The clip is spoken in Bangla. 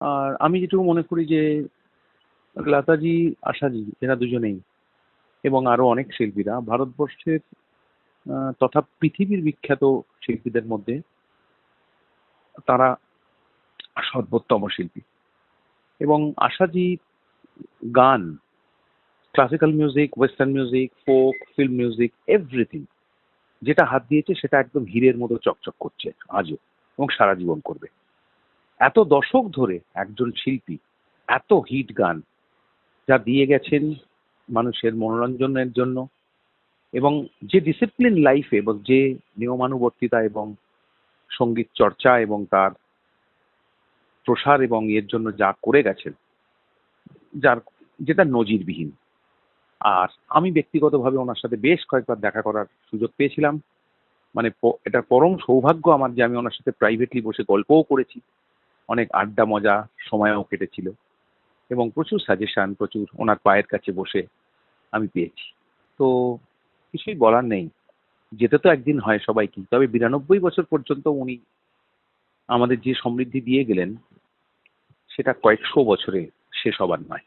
আর আমি যেটুকু মনে করি যে লতাজি, আশাজি এরা দুজনেই এবং আরো অনেক শিল্পীরা ভারতবর্ষের তথা পৃথিবীর বিখ্যাত শিল্পীদের মধ্যে তারা সর্বোত্তম শিল্পী। এবং আশাজি গান, classical music, western music, folk, film music, everything যেটা হাত দিয়েছে সেটা একদম হীরের মতো চকচক করছে আজও, এবং সারা জীবন করবে। এত দশক ধরে একজন শিল্পী এত হিট গান যা দিয়ে গেছেন মানুষের মনোরঞ্জনের জন্য, এবং যে ডিসিপ্লিন লাইফে এবং যে নিয়মানুবর্তিতা এবং সঙ্গীত চর্চা এবং তার প্রসার এবং এর জন্য যা করে গেছেন, যার যেটা নজিরবিহীন। আর আমি ব্যক্তিগতভাবে ওনার সাথে বেশ কয়েকবার দেখা করার সুযোগ পেয়েছিলাম। মানে এটা পরম সৌভাগ্য আমার যে আমি ওনার সাথে প্রাইভেটলি বসে গল্পও করেছি, অনেক আড্ডা মজা সময়ও কেটেছিল, এবং প্রচুর সাজেশন, প্রচুর ওনার পায়ের কাছে বসে আমি পেয়েছি। তো কিছুই বলার নেই, যেতে তো একদিন হয় সবাইকে, তবে 92 বছর পর্যন্ত উনি আমাদের যে সমৃদ্ধি দিয়ে গেলেন সেটা কয়েকশো বছরে শেষ হবার নয়।